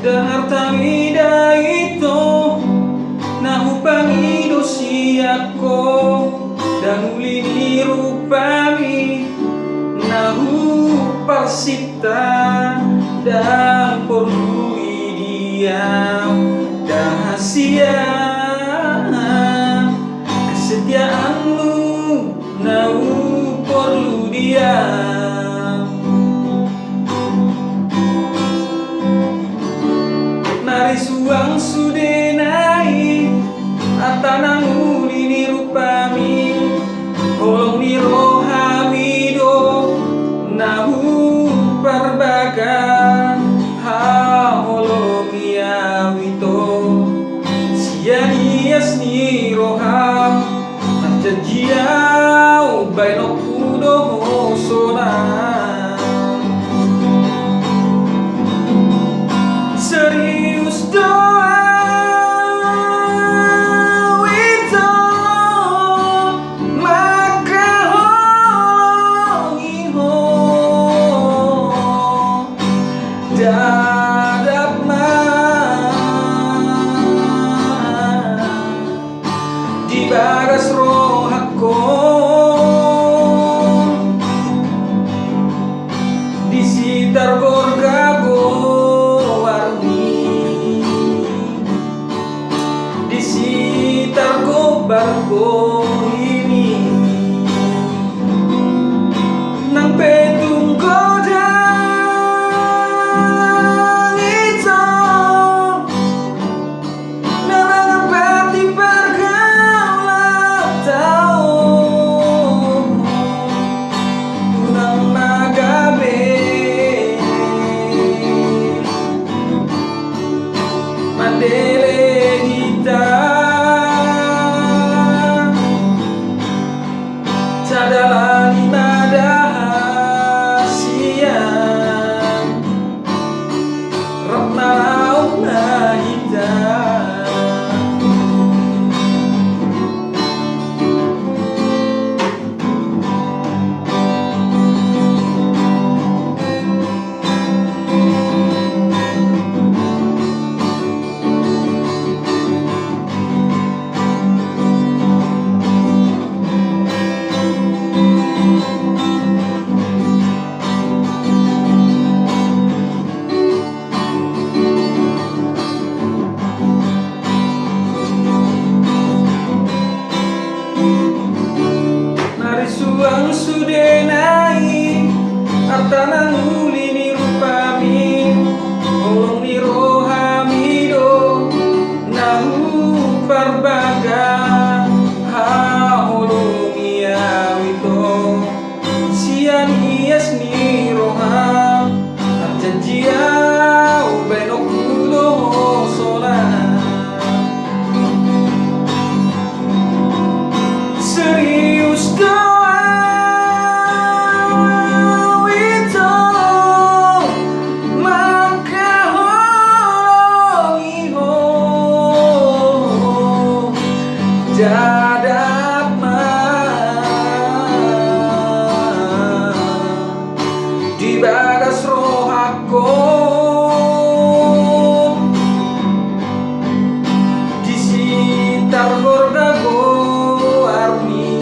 Dartamida ito nahupangi dosi ako dan ulini rupami nahuparsita dan perlu diam dahasia kesetiaanmu nahu perlu diam. Nari suang sudenai atanang ulini rupami holong ni rohamido nahu parbaga ha holong iawito sianias ni roham janjiau bainok kudo sonang serius doa itu maka hongi ho dadap di bagas roh aku di sitar gorgago warni di sitar gobargo ini nang petung godang itu narangan pati pergaulan tahu nang magabe mandele kita cadalani madahasian ratna mahita suang sudenai artanang ulini rupami holong ni rohamido nahu parbaga ha holong iawito sian ias ni roham arjanjiau benok kudo sonang serius doa itu maka hongi ho dadap di bagas roh aku di sitar gorgago armi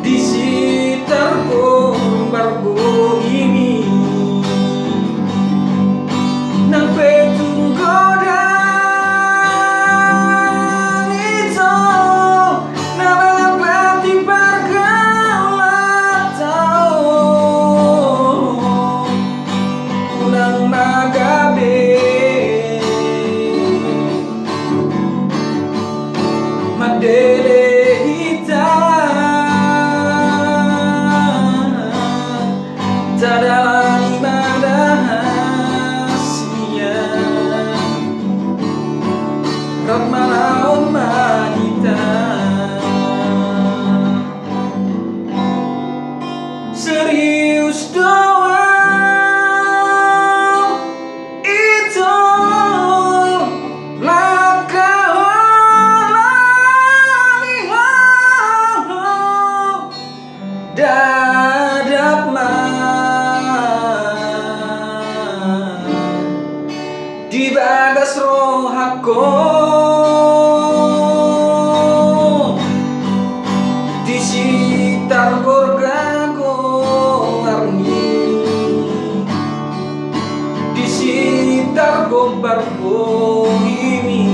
di sitar gombargo ini nang petung godang itu narangan pati pergaulan tahu nang magabe mandele cadalani madahasian ratna mahita serius doa itu maka hongi ho dadap ko di sekitar keluarga ko arni di sekitar gobar ko ini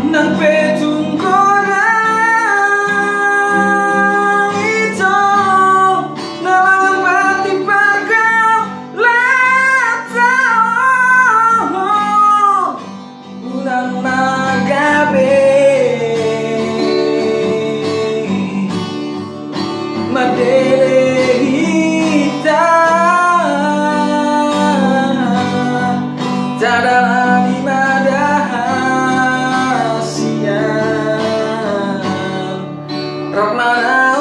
nang petung ko na ito nalang pati pagkaw latao unang magabi madelehita tadalah di madahasian Rahmana